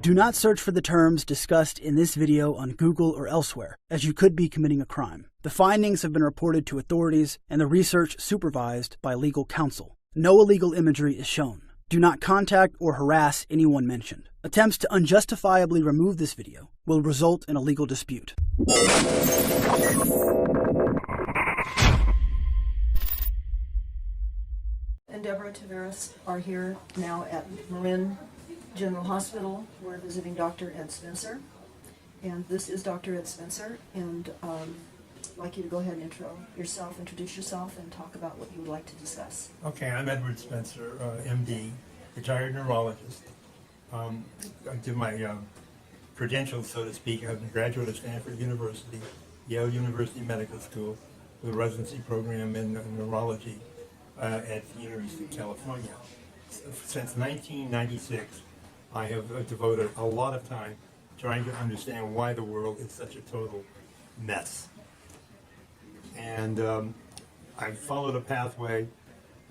Do not search for the terms discussed in this video on Google or elsewhere, as you could be committing a crime. The findings have been reported to authorities and the research supervised by legal counsel. No illegal imagery is shown. Do not contact or harass anyone mentioned. Attempts to unjustifiably remove this video will result in a legal dispute. And Deborah Taveras are here now at Marin General Hospital. We're visiting Dr. Ed Spencer. And this is Dr. Ed Spencer. And I'd like you to go ahead and introduce yourself, and talk about what you would like to discuss. Okay, I'm Edward Spencer, MD, retired neurologist. I did my credentials, so to speak. I'm a graduate of Stanford University, Yale University Medical School, with a residency program in neurology at the University of California. Since 1996, I have devoted a lot of time trying to understand why the world is such a total mess. And I followed a pathway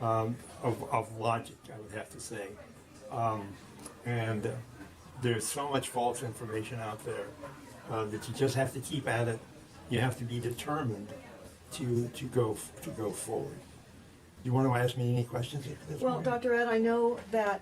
of logic, I would have to say. And there's so much false information out there that you just have to keep at it. You have to be determined to go forward. You want to ask me any questions at this point? Dr. Ed, I know that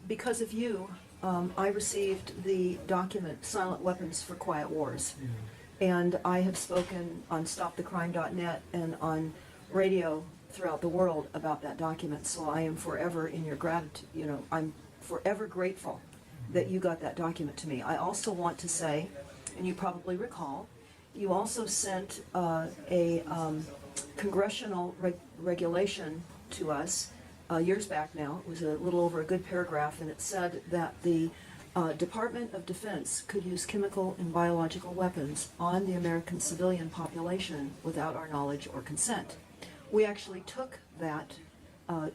because of you, I received the document Silent Weapons for Quiet Wars. Mm-hmm. And I have spoken on stopthecrime.net and on radio throughout the world about that document. So I am forever in your gratitude. I'm forever grateful that you got that document to me. I also want to say, and you probably recall, you also sent a congressional regulation to us years back now. It was a little over a good paragraph, and it said that the Department of Defense could use chemical and biological weapons on the American civilian population without our knowledge or consent. We actually took that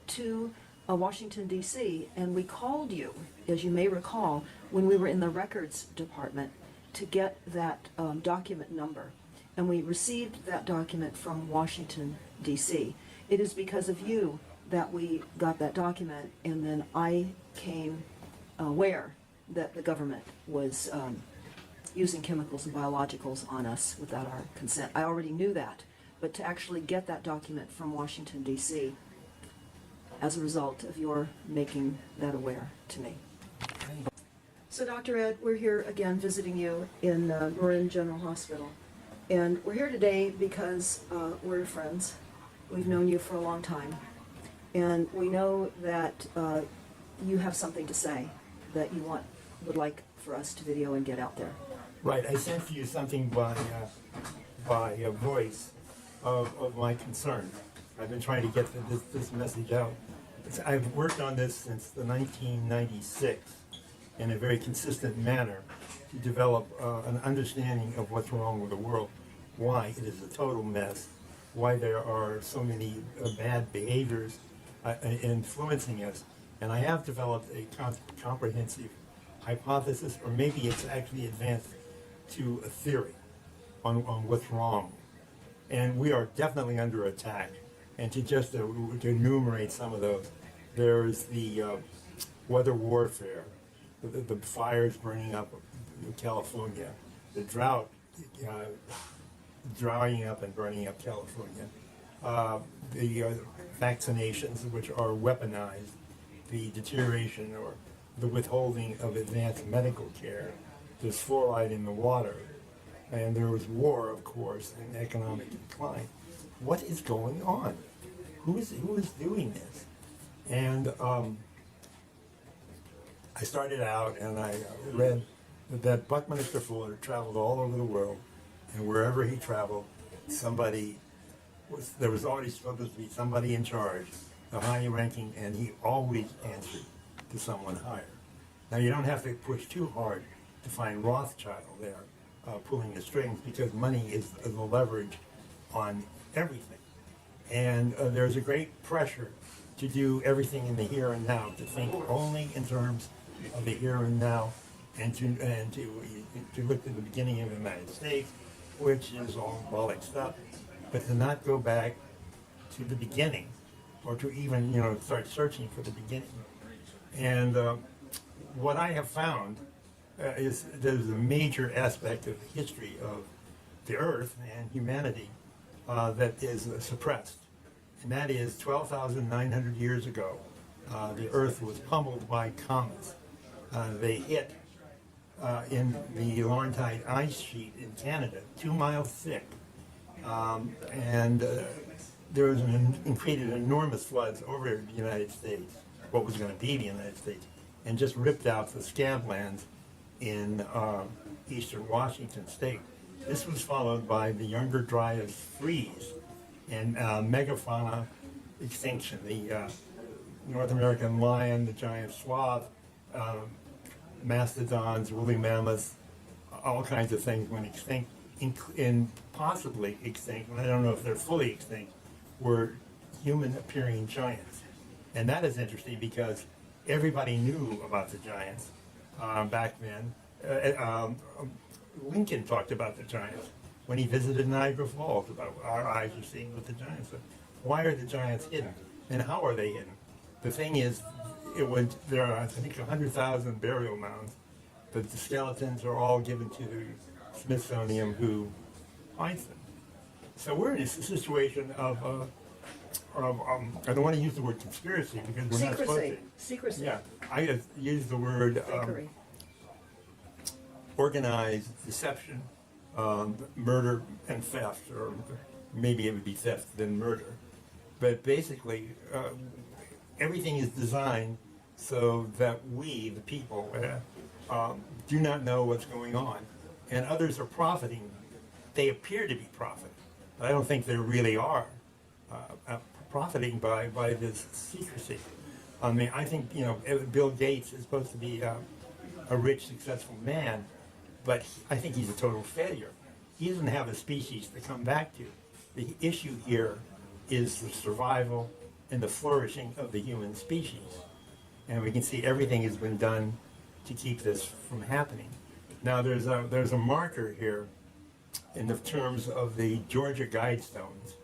to Washington, D.C., and we called you, as you may recall, when we were in the records department to get that document number. And we received that document from Washington, D.C. It is because of you that we got that document, and then I came aware that the government was using chemicals and biologicals on us without our consent. I already knew that, but to actually get that document from Washington, D.C., as a result of your making that aware to me. So, Dr. Ed, we're here again visiting you in Marin General Hospital. And we're here today because we're friends. We've known you for a long time. And we know that you have something to say that you would like for us to video and get out there. Right. I sent you something by voice of my concern. I've been trying to get this message out. I've worked on this since the 1996 in a very consistent manner to develop an understanding of what's wrong with the world, why it is a total mess, why there are so many bad behaviors influencing us. And I have developed a comprehensive hypothesis, or maybe it's actually advanced to a theory on what's wrong. And we are definitely under attack. And to just to enumerate some of those, there's the weather warfare, the fires burning up in California, the drought drying up and burning up California, the vaccinations which are weaponized, the deterioration or the withholding of advanced medical care, there's fluoride in the water, and there was war, of course, and economic decline. What is going on? Who is doing this? And I started out and I read that Buckminster Fuller traveled all over the world, and wherever he traveled, there was always supposed to be somebody in charge, the high-ranking, and he always answered to someone higher. Now, you don't have to push too hard to find Rothschild there pulling the strings, because money is the leverage on everything. And there's a great pressure to do everything in the here and now, to think only in terms of the here and now, and to look at the beginning of the United States, which is all symbolic stuff, but to not go back to the beginning, or to even start searching for the beginning. And what I have found there's a major aspect of the history of the Earth and humanity that is suppressed. And that is 12,900 years ago, the Earth was pummeled by comets. They hit in the Laurentide ice sheet in Canada, 2 miles thick. And there was created enormous floods over the United States, what was going to be the United States, and just ripped out the scablands in eastern Washington state. This was followed by the Younger Dryas freeze and megafauna extinction. The North American lion, the giant sloth, mastodons, woolly mammoths, all kinds of things went extinct, and possibly extinct, and I don't know if they're fully extinct, were human-appearing giants. And that is interesting because everybody knew about the giants back then. Lincoln talked about the giants when he visited Niagara Falls, about our eyes are seeing what the giants are. Why are the giants hidden? And how are they hidden? The thing is, there are, I think, 100,000 burial mounds, but the skeletons are all given to the Smithsonian, who finds them. So we're in a situation of I don't want to use the word conspiracy because we're not supposed to. Secrecy. Yeah, I just use the word organized deception, murder and theft, or maybe it would be theft then murder. But basically, everything is designed so that we, the people, do not know what's going on. And others are profiting. They appear to be profiting, but I don't think they really are profiting by this secrecy. I mean, I think, Bill Gates is supposed to be a rich, successful man, but I think he's a total failure. He doesn't have a species to come back to. The issue here is the survival and the flourishing of the human species. And we can see everything has been done to keep this from happening. Now there's a marker here in the terms of the Georgia Guidestones.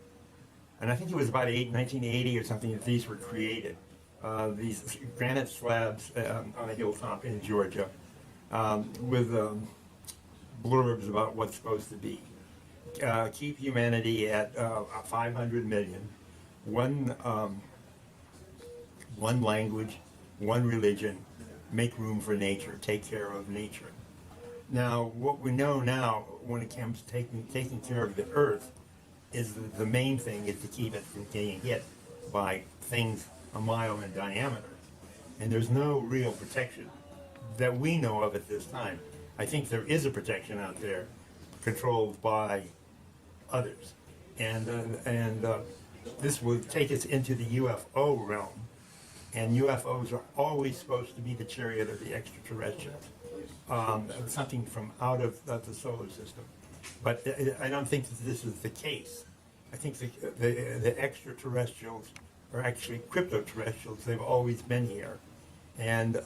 And I think it was about 1980 or something that these were created. These granite slabs on a hilltop in Georgia with blurbs about what's supposed to be. Keep humanity at 500 million, one language, one religion, make room for nature, take care of nature. Now, what we know now when it comes to taking care of the earth is the main thing is to keep it from getting hit by things a mile in diameter. And there's no real protection that we know of at this time. I think there is a protection out there controlled by others. And this will take us into the UFO realm. And UFOs are always supposed to be the chariot of the extraterrestrials. Something from out of the solar system. But I don't think that this is the case. I think the extraterrestrials are actually cryptoterrestrials. They've always been here. And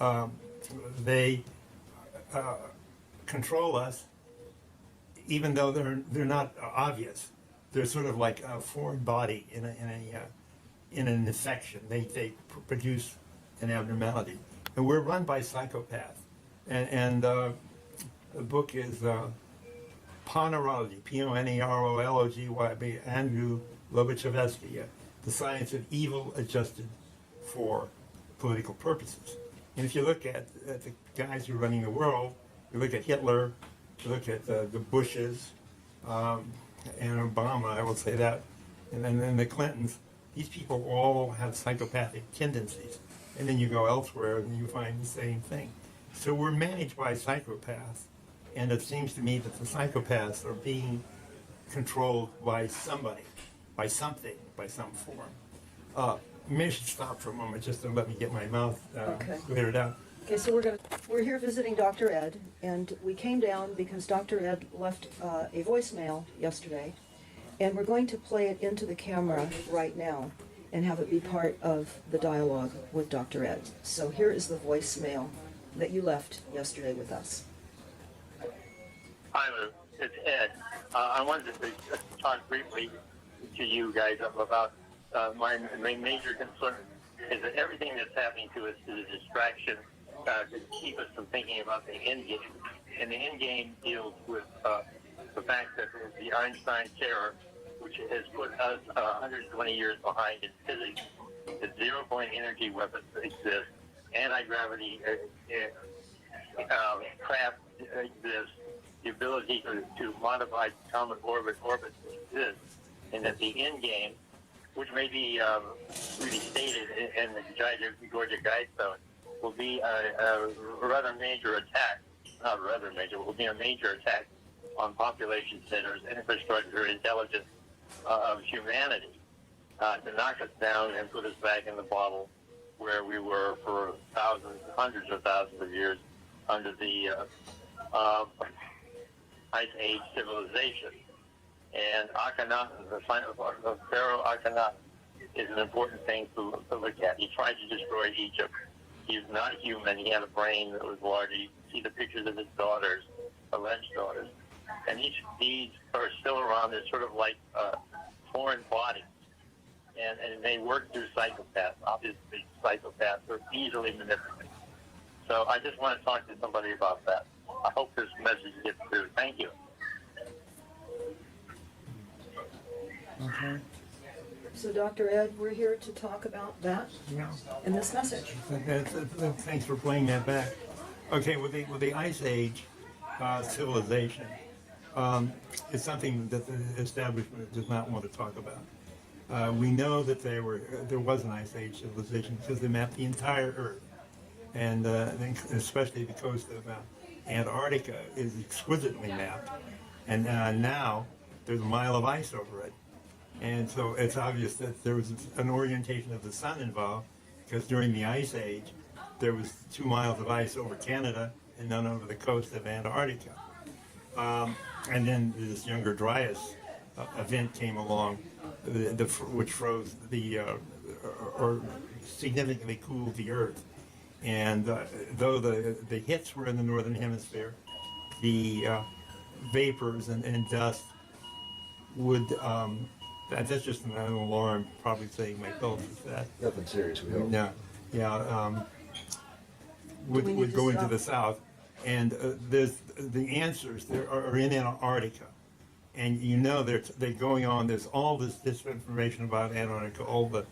they control us, even though they're not obvious. They're sort of like a foreign body in an infection. They produce an abnormality. And we're run by psychopaths. And the book is Ponerology, P-O-N-E-R-O-L-O-G-Y, by Andrew Lobachevsky, The Science of Evil Adjusted for Political Purposes. And if you look at the guys who are running the world, you look at Hitler, you look at the Bushes, and Obama, I will say that, and then the Clintons, these people all have psychopathic tendencies. And then you go elsewhere and you find the same thing. So we're managed by psychopaths, and it seems to me that the psychopaths are being controlled by somebody, by something, by some form. Maybe I should stop for a moment just to let me get my mouth cleared out. Okay, so we're here visiting Dr. Ed, and we came down because Dr. Ed left a voicemail yesterday, and we're going to play it into the camera right now and have it be part of the dialogue with Dr. Ed. So here is the voicemail that you left yesterday with us. Hi, Lou. It's Ed. I wanted to just talk briefly to you guys about my major concern is that everything that's happening to us is a distraction to keep us from thinking about the end game. And the end game deals with the fact that the Einstein terror, which has put us 120 years behind in physics, the zero-point energy weapons that exist, anti-gravity craft exists, the ability to modify atomic orbits exist, and that the end game, which may be really stated in the Georgia Guidestone, will be a rather major attack, not rather major, will be a major attack on population centers, infrastructure, intelligence of humanity, to knock us down and put us back in the bottle where we were for thousands, hundreds of thousands of years under the Ice Age civilization. And Akhenaten, the Pharaoh Akhenaten, is an important thing to look at. He tried to destroy Egypt. He's not human. He had a brain that was larger. You can see the pictures of his daughters, alleged daughters. And these are still around. They're sort of like foreign bodies. And they work through psychopaths. Obviously, psychopaths are easily manipulated. So I just want to talk to somebody about that. I hope this message gets through. Thank you. Okay. So, Dr. Ed, we're here to talk about that Yeah. in this message. Thanks for playing that back. Okay, with the Ice Age civilization, it's something that the establishment does not want to talk about. We know that there was an Ice Age civilization because they mapped the entire Earth, and especially the coast of Antarctica is exquisitely mapped, and now there's a mile of ice over it. And so it's obvious that there was an orientation of the sun involved, because during the Ice Age, there was 2 miles of ice over Canada and none over the coast of Antarctica. And then this Younger Dryas event came along, which froze or significantly cooled the Earth. And though the hits were in the northern hemisphere, the vapors and dust would that's just an alarm, probably saying my pulse is that. Nothing serious, we hope. Would go into the south, and there's the answers there are in Antarctica, and you know they're going on. There's all this disinformation about Antarctica, all the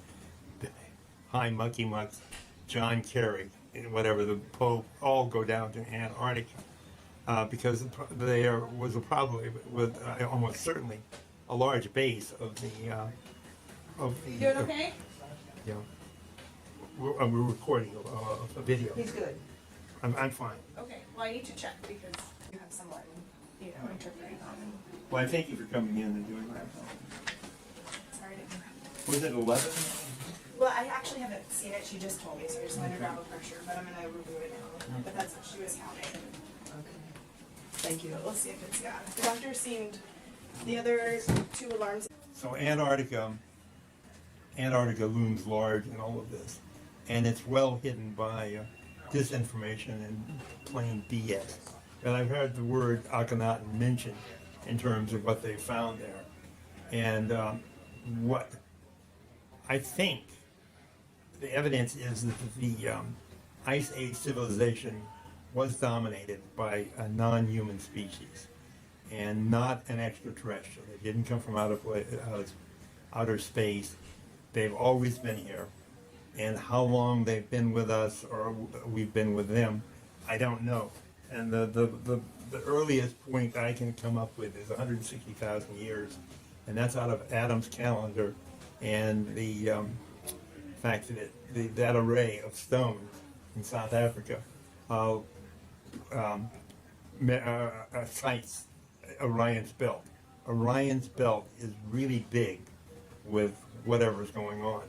high mucky mucks, John Kerry, and whatever the Pope, all go down to Antarctica because there was probably with almost certainly a large base of the You doing okay? Yeah. We're recording a video. He's good. I'm fine. Okay. Well, I need to check because you have someone, interpreting on it. Well, I thank you for coming in and doing that. Sorry to interrupt. Was it 11? Well, I actually haven't seen it. She just told me, so I just wanted to grab a pressure, but I'm going to review it now. But that's what she was counting. Okay. Thank you. But we'll see if it's, yeah. The doctor seemed, the other 2 alarms. So Antarctica looms large in all of this, and it's well hidden by disinformation and plain BS. And I've heard the word Akhenaten mentioned in terms of what they found there, and what I think the evidence is that the Ice Age civilization was dominated by a non-human species and not an extraterrestrial. They didn't come from outer space. They've always been here. And how long they've been with us or we've been with them, I don't know. And the earliest point I can come up with is 160,000 years. And that's out of Adam's calendar. And the fact that that array of stones in South Africa cites Orion's belt. Orion's belt is really big with whatever's going on.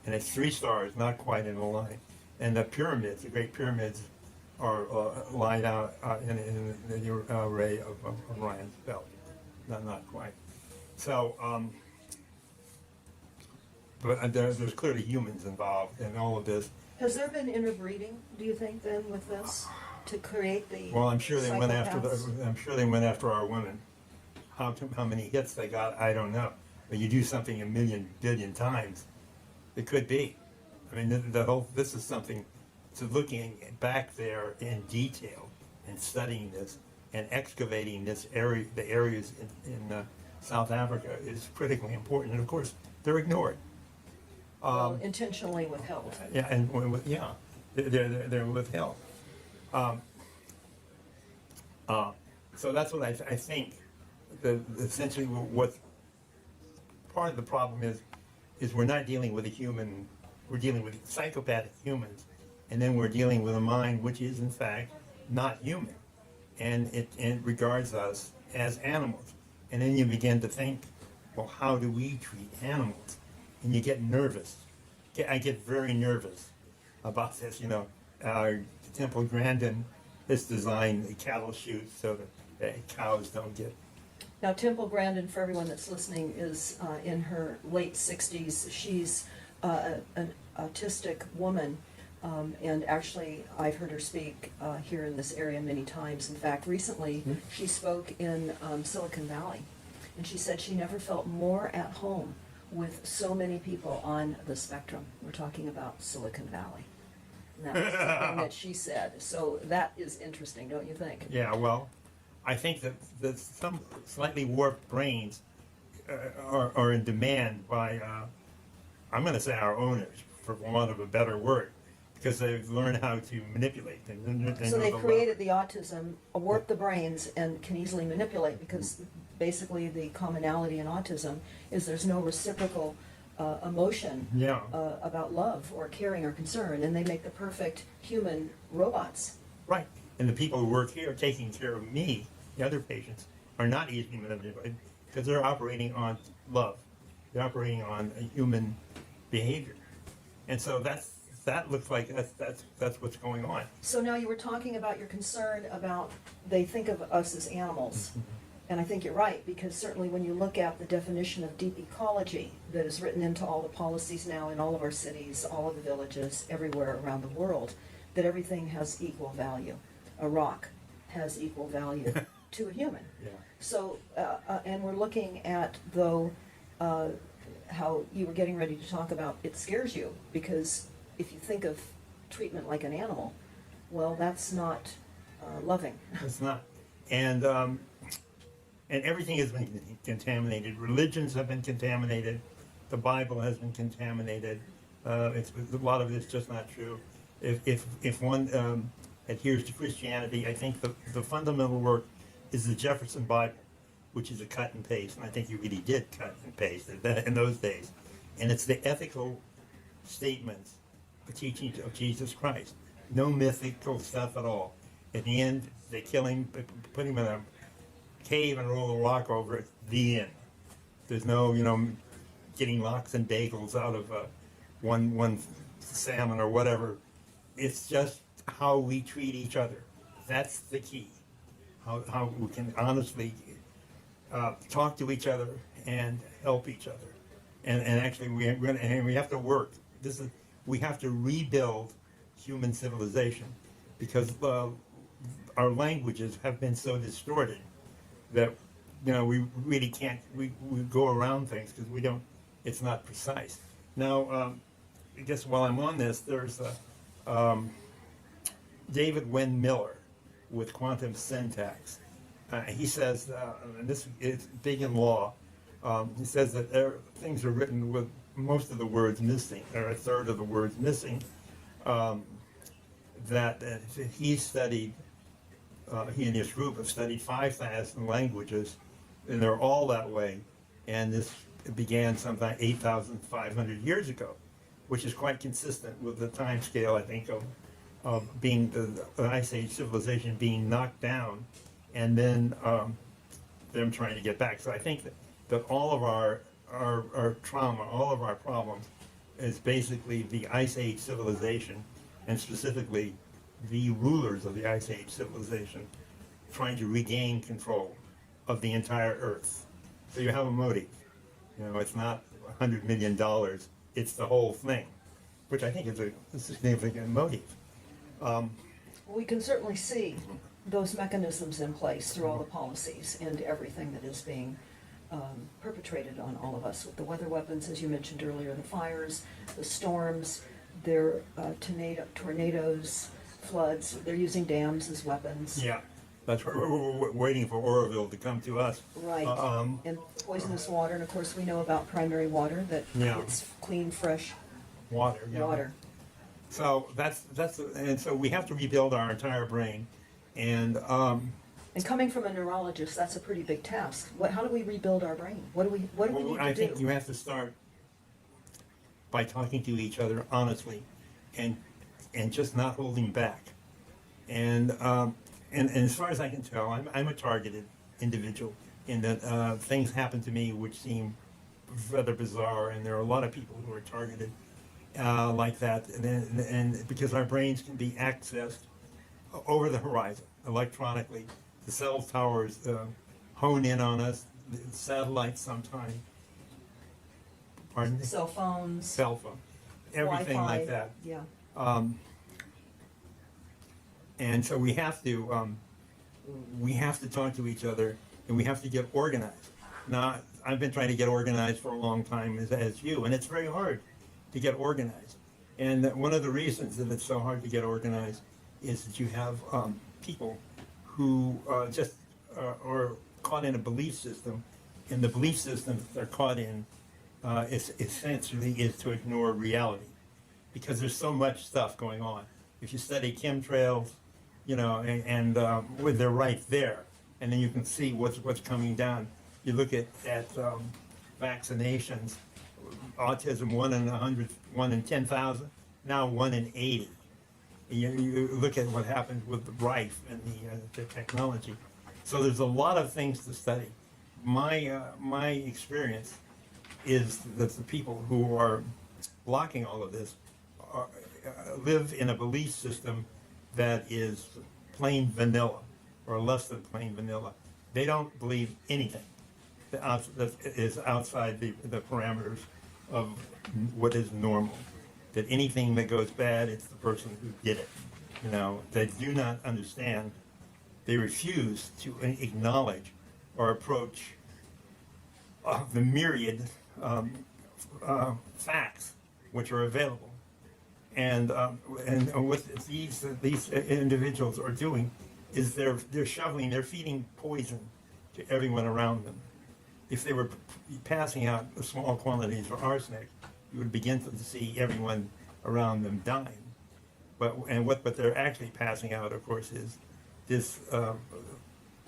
And it's 3 stars, not quite in a line. And the pyramids, the Great Pyramids, are lined out in the array of Orion's belt. Not quite. So, but there's clearly humans involved in all of this. Has there been interbreeding, do you think, then, with this to create the? Well, I'm sure they went psychopaths? after our women. How many hits they got, I don't know. But you do something 1 million billion times, it could be. I mean, this is something to looking back there in detail and studying this and excavating this area, the areas in South Africa is critically important. And of course, they're ignored. Well, intentionally withheld. Yeah, and yeah, they're withheld. So that's what I think. Essentially, what part of the problem is we're not dealing with a human. We're dealing with psychopathic humans, and then we're dealing with a mind which is in fact not human, and it regards us as animals. And then you begin to think, well, how do we treat animals? And you get nervous. I get very nervous about this. You know, Temple Grandin has designed the cattle chute so that cows don't get. Now, Temple Grandin, for everyone that's listening, is in her late 60s. She's an autistic woman, and actually I've heard her speak here in this area many times. In fact, recently she spoke in Silicon Valley, and she said she never felt more at home with so many people on the spectrum. We're talking about Silicon Valley. And that was something that she said. So that is interesting, don't you think? Yeah, well, I think that some slightly warped brains are in demand by, I'm going to say our owners, for want of a better word, because they've learned how to manipulate things. So they created the autism, warped the brains, and can easily manipulate, because basically the commonality in autism is there's no reciprocal emotion about love or caring or concern, and they make the perfect human robots. Right. And the people who work here taking care of me, the other patients, are not easily manipulated because they're operating on love. They're operating on a human behavior. And so that looks like that's what's going on. So now you were talking about your concern about they think of us as animals. And I think you're right, because certainly when you look at the definition of deep ecology that is written into all the policies now in all of our cities, all of the villages, everywhere around the world, that everything has equal value. A rock has equal value to a human. Yeah. So, and we're looking at, though, how you were getting ready to talk about it scares you, because if you think of treatment like an animal, well, that's not loving. It's not. And everything has been contaminated. Religions have been contaminated. The Bible has been contaminated. A lot of it's just not true. If one adheres to Christianity, I think the fundamental work is the Jefferson Bible, which is a cut and paste. And I think you really did cut and paste in those days. And it's the ethical statements, the teachings of Jesus Christ. No mythical stuff at all. In the end, they kill him, put him in a cave and roll a rock over it. The end. There's no, getting lox and bagels out of one salmon or whatever. It's just how we treat each other. That's the key. How we can honestly talk to each other and help each other. And actually, we have to work. We have to rebuild human civilization, because our languages have been so distorted that we really can't we go around things because we don't. It's not precise. Now, I guess while I'm on this, there's David Wynn Miller with quantum syntax. He says, and this is big in law. He says that things are written with most of the words missing, or a third of the words missing. That he studied. He and his group have studied 5,000 languages, and they're all that way. And this began sometime 8,500 years ago, which is quite consistent with the time scale, I think, of being the Ice Age civilization being knocked down, and then them trying to get back. So I think that all of our trauma, all of our problems, is basically the Ice Age civilization, and specifically the rulers of the Ice Age civilization trying to regain control of the entire Earth. So you have a motive. It's not $100 million, it's the whole thing, which I think is a significant motive. We can certainly see those mechanisms in place through all the policies and everything that is being perpetrated on all of us, with the weather weapons, as you mentioned earlier, the fires, the storms, they're tornadoes, floods. They're using dams as weapons. Yeah, that's what we're waiting for Oroville to come to us. Right. And poisonous water, and of course we know about primary water, that Yeah. it's clean, fresh Water. Yeah. water. So and so we have to rebuild our entire brain, and And coming from a neurologist, that's a pretty big task. How do we rebuild our brain? What do we need to I do? think you have to start by talking to each other honestly, and just not holding back. And as far as I can tell, I'm a targeted individual in that things happen to me which seem rather bizarre, and there are a lot of people who are targeted like that, and because our brains can be accessed over the horizon electronically. The cell towers hone in on us, the satellites sometimes. Pardon me? Cell phones, Cell phone, everything Wi-Fi, like that. Yeah. And so we have to talk to each other, and we have to get organized. Now, I've been trying to get organized for a long time as you, and it's very hard to get organized. And one of the reasons that it's so hard to get organized is that you have people who just are caught in a belief system, and the belief system that they're caught in essentially is to ignore reality, because there's so much stuff going on. If you study chemtrails, and they're right there, and then you can see what's coming down. You look at vaccinations, autism 1 in 100, 1 in 10,000, now 1 in 80. You look at what happened with the Rife and the technology. So there's a lot of things to study. My experience is that the people who are blocking all of this live in a belief system that is plain vanilla, or less than plain vanilla. They don't believe anything that is outside the parameters of what is normal. That anything that goes bad, it's the person who did it. They do not understand. They refuse to acknowledge or approach the myriad facts which are available. And what these individuals are doing is they're feeding poison to everyone around them. If they were passing out small quantities of arsenic, you would begin to see everyone around them dying. But what they're actually passing out, of course, is this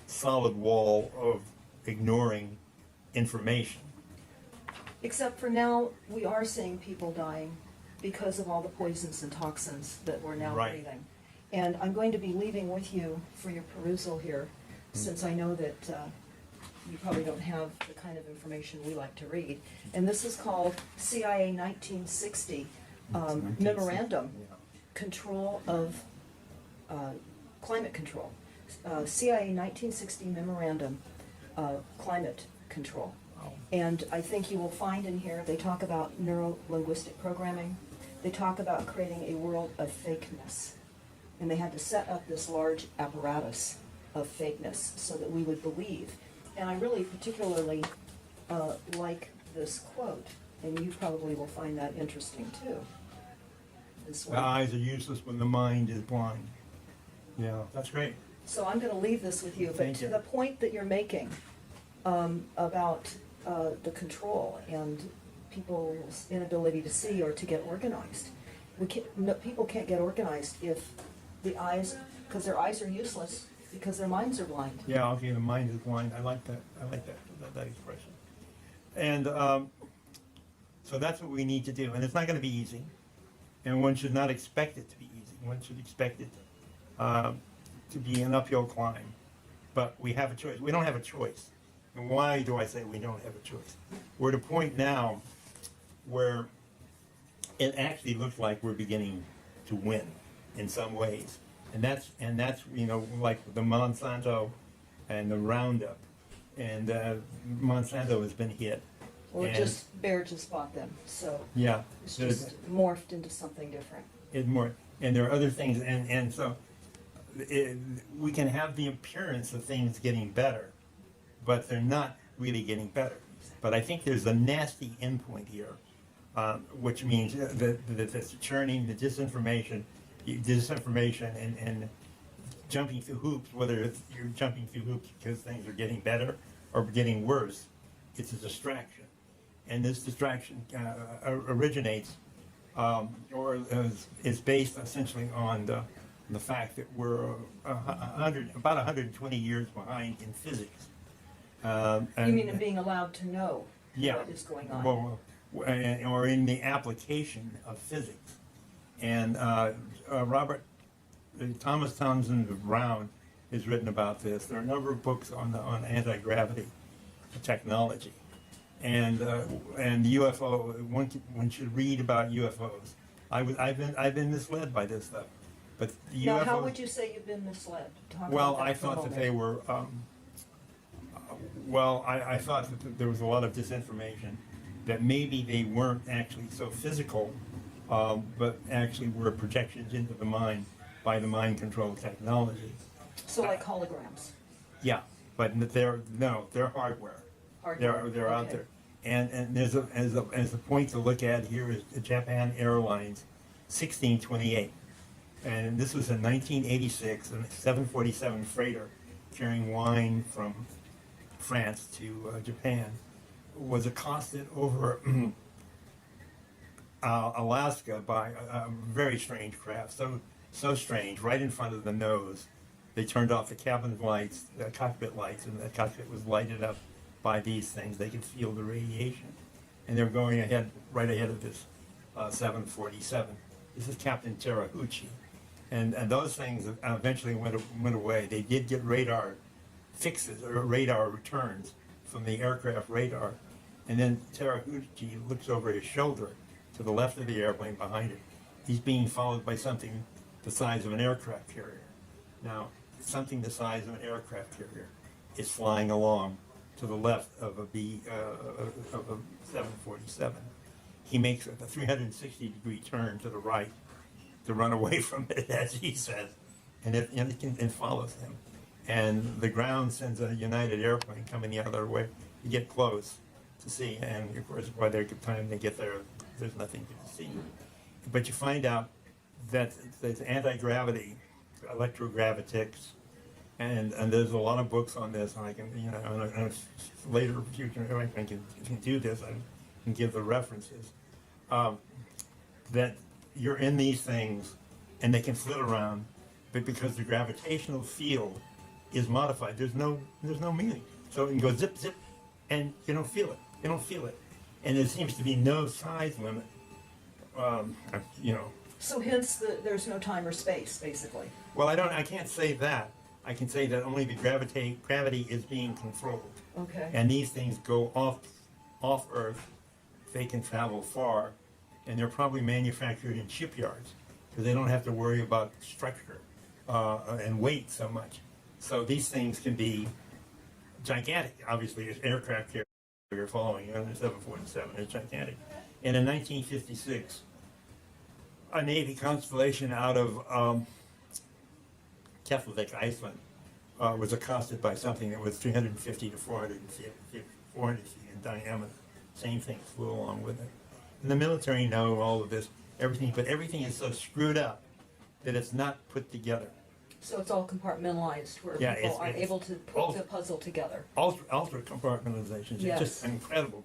solid wall of ignoring information. Except for now, we are seeing people dying because of all the poisons and toxins that we're now Right. breathing. And I'm going to be leaving with you for your perusal here, since I know that you probably don't have the kind of information we like to read. And this is called CIA 1960 Memorandum, Control of Climate Control. CIA 1960 Memorandum, Climate Control. And I think you will find in here, they talk about neuro-linguistic programming. They talk about creating a world of fakeness. And they had to set up this large apparatus of fakeness so that we would believe. And I really particularly like this quote, and you probably will find that interesting too. This The one. eyes are useless when the mind is blind. Yeah, that's great. So I'm going to leave this with you, but Thank to you. the point that you're making about the control and people's inability to see or to get organized. People can't get organized if the eyes, because their eyes are useless, because their minds are blind. Yeah, okay, the mind is blind. I like that. I like that expression. And so that's what we need to do. And it's not going to be easy. And one should not expect it to be easy. One should expect it to be an uphill climb. But we have a choice. We don't have a choice. And why do I say we don't have a choice? We're at a point now where it actually looks like we're beginning to win in some ways. And that's like the Monsanto and the Roundup. And Monsanto has been hit. Or And- Bayer just bought them, so Yeah. it's there's- just morphed into something different. and there are other things, and so we can have the appearance of things getting better, but they're not really getting better. But I think there's a nasty endpoint here which means that the churning, the disinformation, and jumping through hoops, whether you're jumping through hoops because things are getting better or getting worse, it's a distraction. And this distraction originates or is based essentially on the fact that we're about 120 years behind in physics. You mean in being allowed to know what is going on? Well, or in the application of physics. And Thomas Townsend Brown has written about this. There are a number of books on anti-gravity technology. And UFO, one should read about UFOs. I've been misled by this stuff. But the Now, UFOs, how would you say you've been misled? Talk well, about that I for a thought that moment. they were, I thought that there was a lot of disinformation, that maybe they weren't actually so physical, but actually were projections into the mind by the mind control technology. So like holograms. Yeah, but they're hardware. Hardware, They're out okay. there. And there's as a point to look at here is the Japan Airlines 1628. And this was in 1986, a 747 freighter carrying wine from France to Japan was accosted over Alaska by a very strange craft, so strange, right in front of the nose. They turned off the cabin lights, the cockpit lights, and the cockpit was lighted up by these things. They could feel the radiation. And they're going right ahead of this 747. This is Captain Teraheuchi. And those things eventually went away. They did get radar fixes or radar returns from the aircraft radar. And then Teraheuchi looks over his shoulder to the left of the airplane behind him. He's being followed by something the size of an aircraft carrier. Now, something the size of an aircraft carrier is flying along to the left of a 747. He makes a 360-degree turn to the right to run away from it, as he says, and it follows him. And the ground sends a United airplane coming the other way to get close to see. And of course, by the time they get there, there's nothing to see. But you find out that there's anti-gravity, electrogravitics, and there's a lot of books on this. And I can, in a later future, I can do this. I can give the references. That you're in these things, and they can flit around, but because the gravitational field is modified, there's no meaning. So it can go zip zip, and you don't feel it. You don't feel it, and there seems to be no size limit. So hence there's no time or space, basically. Well, I can't say that. I can say that only the gravity is being controlled. Okay. And these things go off Earth. They can travel far, and they're probably manufactured in shipyards because they don't have to worry about structure and weight so much. So these things can be gigantic. Obviously, an aircraft carrier following you on the 747 is gigantic. And in 1956, a Navy constellation out of Keflavik, Iceland, was accosted by something that was 350 to 400 feet in diameter. Same thing flew along with it. And the military know all of this, everything, but everything is so screwed up that it's not put together. So it's all compartmentalized where people are able to put the puzzle together. Ultra compartmentalization is Yes. just incredible.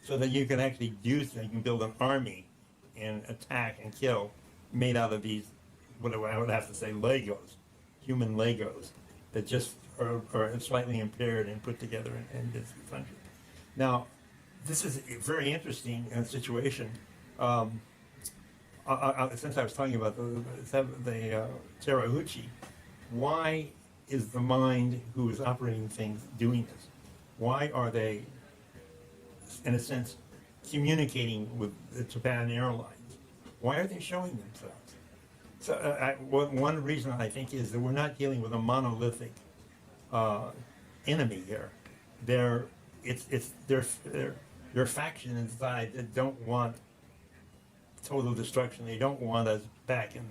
So that you can actually you can build an army and attack and kill made out of these, what I would have to say, Legos, human Legos, that just are slightly impaired and put together in this country. Now, this is a very interesting situation. Since I was talking about the Teraheuchi, why is the mind who is operating things doing this? Why are they, in a sense, communicating with the Japan Airlines? Why are they showing themselves? So one reason I think is that we're not dealing with a monolithic enemy here. They're faction inside that don't want total destruction. They don't want us back in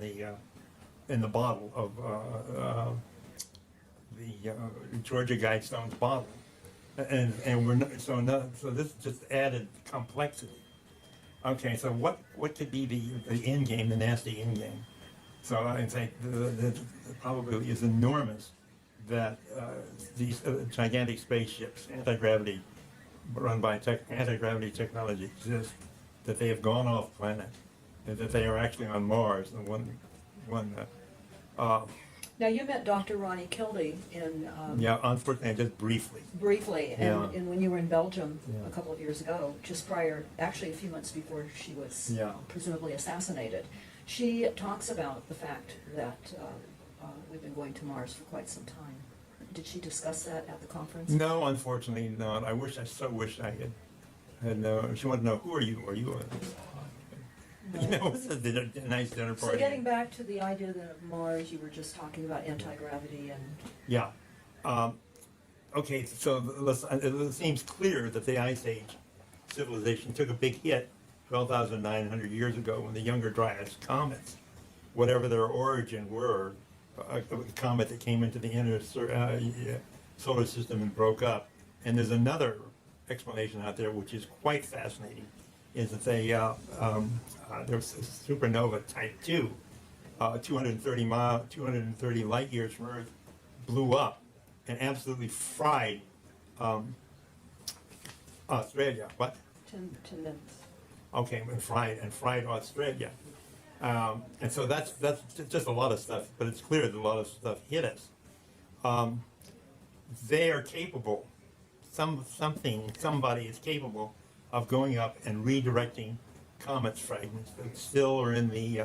the bottle of the Georgia Guidestone's bottle, and we're not, so this just added complexity. Okay, so what could be the end game, the nasty end game? So I think the probability is enormous that these gigantic spaceships, anti-gravity, run by anti-gravity technology exist, that they have gone off planet, and that they are actually on Mars. And Now, you met Dr. Ronnie Kildee in yeah, unfortunately, just briefly. briefly, Yeah. and when you were in Belgium Yeah. a couple of years ago, just prior, actually a few months before she was Yeah. presumably assassinated. She talks about the fact that we've been going to Mars for quite some time. Did she discuss that at the conference? No, unfortunately not. I so wish I had known. She wanted to know, who are you? Are you a... You know, it was a nice dinner party. So getting back to the idea that Mars, you were just talking about anti-gravity and... Yeah. Okay, so it seems clear that the Ice Age civilization took a big hit 12,900 years ago when the Younger Dryas comets, whatever their origin were, a comet that came into the inner solar system and broke up. And there's another explanation out there which is quite fascinating, is that there's a supernova type 2, 230 light years from Earth, blew up and absolutely fried Australia. What? Tendons. Okay, and fried Australia. And so that's just a lot of stuff, but it's clear that a lot of stuff hit us. They are capable, somebody is capable of going up and redirecting comets fragments that still are in the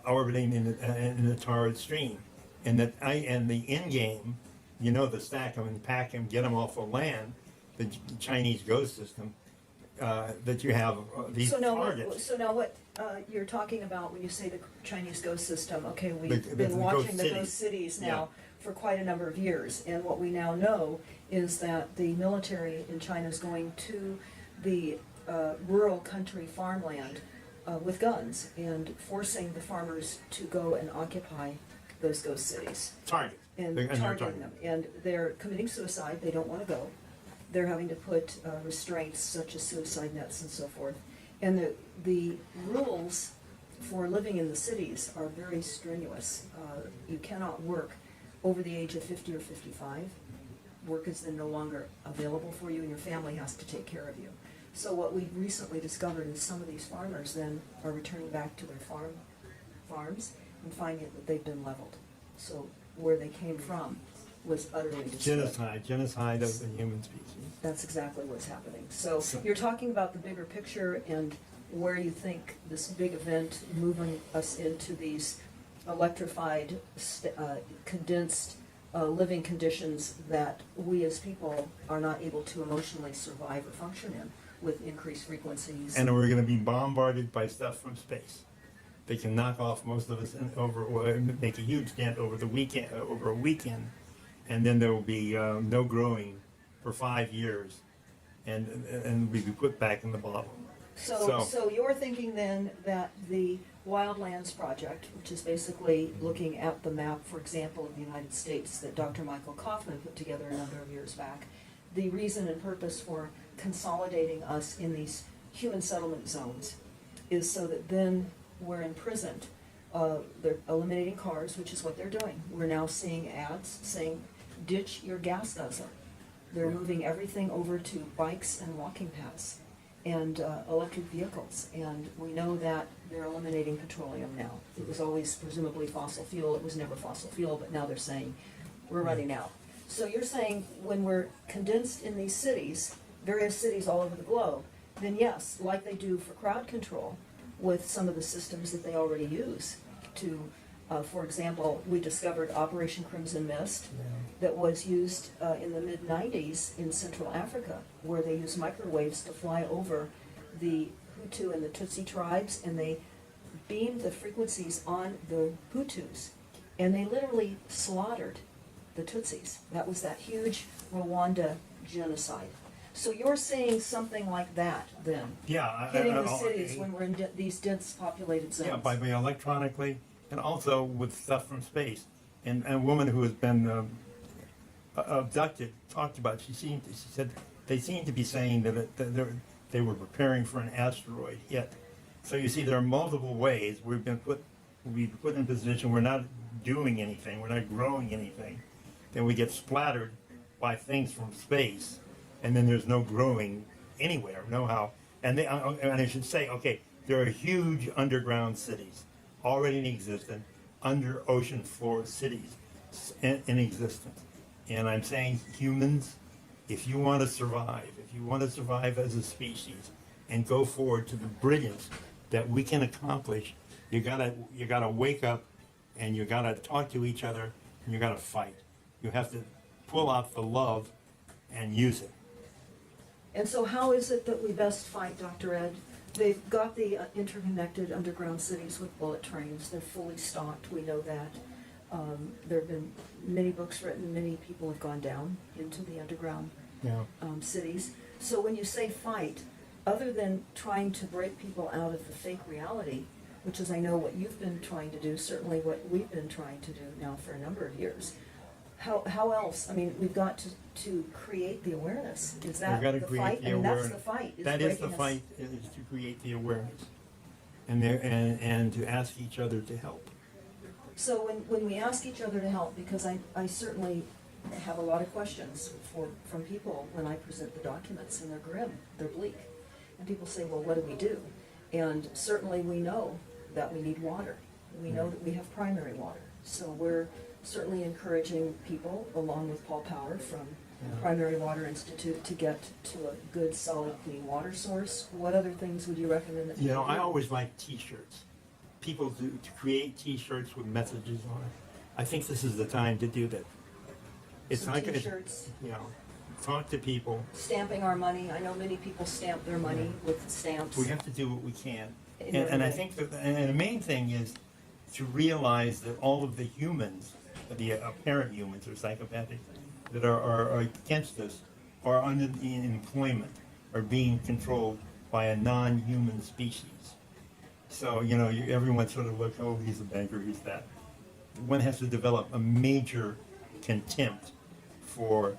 orbiting in the torrid stream, and the end game, you know, the stack them and pack them, get them off the land, the Chinese ghost system, that you have these targets. So now what you're talking about when you say the Chinese ghost system, okay, we've The been watching ghost the ghost cities now Yeah. for quite a number of years, and what we now know is that the military in China is going to the rural country farmland with guns and forcing the farmers to go and occupy those ghost cities Target. and They're targeting them. And they're committing suicide, they don't want to go. They're having to put restraints such as suicide nets and so forth. And the rules for living in the cities are very strenuous. You cannot work over the age of 50 or 55. Work is then no longer available for you, and your family has to take care of you. So what we've recently discovered is some of these farmers then are returning back to their farms and finding that they've been leveled. So where they came from was utterly destroyed. Genocide of the human species. That's exactly what's happening. So you're talking about the bigger picture and where you think this big event moving us into these electrified, condensed living conditions that we as people are not able to emotionally survive or function in with increased frequencies. And we're going to be bombarded by stuff from space. They can knock off most of us make a huge dent over a weekend, and then there will be no growing for 5 years, and we'll be put back in the bottle. So you're thinking then that the Wildlands Project, which is basically looking at the map, for example, of the United States that Dr. Michael Kaufman put together a number of years back, the reason and purpose for consolidating us in these human settlement zones is so that then we're imprisoned. They're eliminating cars, which is what they're doing. We're now seeing ads saying, ditch your gas guzzler. They're moving everything over to bikes and walking paths and electric vehicles. And we know that they're eliminating petroleum now. It was always presumably fossil fuel. It was never fossil fuel, but now they're saying we're running out. So you're saying when we're condensed in these cities, various cities all over the globe, then yes, like they do for crowd control with some of the systems that they already use to, for example, we discovered Operation Crimson Mist that was used in the mid-90s in Central Africa, where they used microwaves to fly over the Hutu and the Tutsi tribes, and they beamed the frequencies on the Hutus, and they literally slaughtered the Tutsis. That was that huge Rwanda genocide. So you're seeing something like that then, Yeah, hitting the cities when we're in these dense populated zones. yeah, by electronically, and also with stuff from space. And a woman who has been abducted talked about. She said they seem to be saying that they were preparing for an asteroid hit. So you see, there are multiple ways we've been put in a position we're not doing anything, we're not growing anything. Then we get splattered by things from space, and then there's no growing anywhere, no how. And I should say, okay, there are huge underground cities already in existence, under ocean floor cities in existence. And I'm saying, humans, if you want to survive as a species and go forward to the brilliance that we can accomplish, you gotta wake up, and you gotta talk to each other, and you gotta fight. You have to pull out the love and use it. And so how is it that we best fight, Dr. Ed? They've got the interconnected underground cities with bullet trains. They're fully stocked, we know that. There have been many books written, many people have gone down into the underground cities. So when you say fight, other than trying to break people out of the fake reality, which is, I know, what you've been trying to do, certainly what we've been trying to do now for a number of years, how else? I mean, we've got to create the awareness. Is that the fight? I mean, that's the fight. That is the fight, is to create the awareness, and to ask each other to help. So when we ask each other to help, because I certainly have a lot of questions from people when I present the documents, and they're grim, they're bleak. And people say, well, what do we do? And certainly we know that we need water. We know that we have primary water. So we're certainly encouraging people, along with Paul Power from Primary Water Institute, to get to a good, solid, clean water source. What other things would you recommend that people do? I always like T-shirts. People to create T-shirts with messages on it. I think this is the time to do that. It's Some like T-shirts. Talk to people. Stamping our money. I know many people stamp their money with stamps. We have to do what we can. In And I every think and the main thing is to realize that all of the humans, the apparent humans or psychopathic, that are against us, are under the employment, are being controlled by a non-human species. So, everyone sort of looks, oh, he's a banker, he's that. One has to develop a major contempt for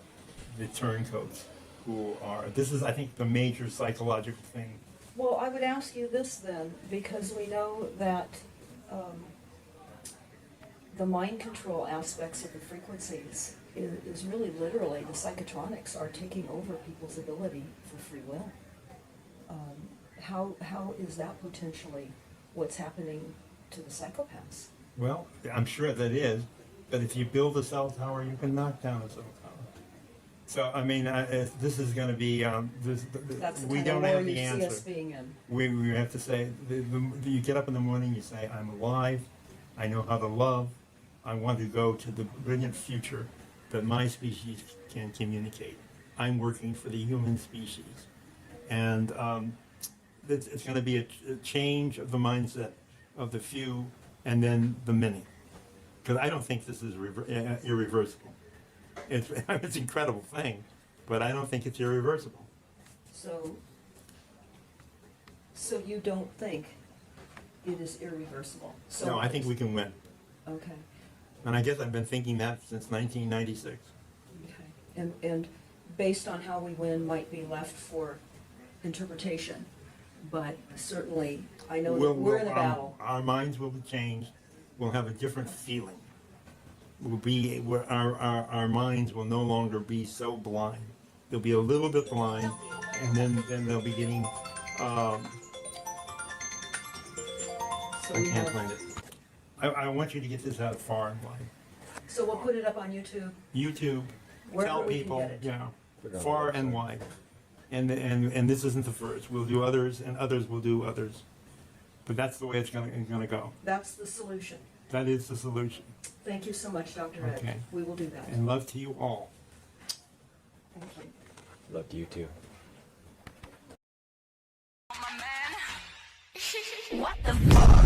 the turncoats who are, this is, I think, the major psychological thing. Well, I would ask you this then, because we know that the mind control aspects of the frequencies is really literally, the psychotronics are taking over people's ability for free will. How is that potentially what's happening to the psychopaths? Well, I'm sure that is, but if you build a cell tower, you can knock down a cell tower. So, I mean, this is going to be, That's the we kind don't of war have the you answer. see us being in. We have to say, you get up in the morning, you say, I'm alive, I know how to love, I want to go to the brilliant future that my species can communicate. I'm working for the human species. And it's going to be a change of the mindset of the few and then the many. Because I don't think this is irreversible. It's an incredible thing, but I don't think it's irreversible. So you don't think it is irreversible? So No, I think we can win. Okay. And I guess I've been thinking that since 1996. Okay. And based on how we win might be left for interpretation, but certainly I know that we're in a battle. Our minds will change. We'll have a different feeling. Our minds will no longer be so blind. They'll be a little bit blind, and then they'll be getting. So I we can't have, find it. I want you to get this out far and wide. so we'll put it up on YouTube. YouTube, Wherever tell we can people, get it. far and wide. And this isn't the first. We'll do others, and others will do others. But that's the way it's going to go. That's the solution. That is the solution. Thank you so much, Dr. Ed. Okay. We will do that. And love to you all. Thank you. Love to you too. What the fuck?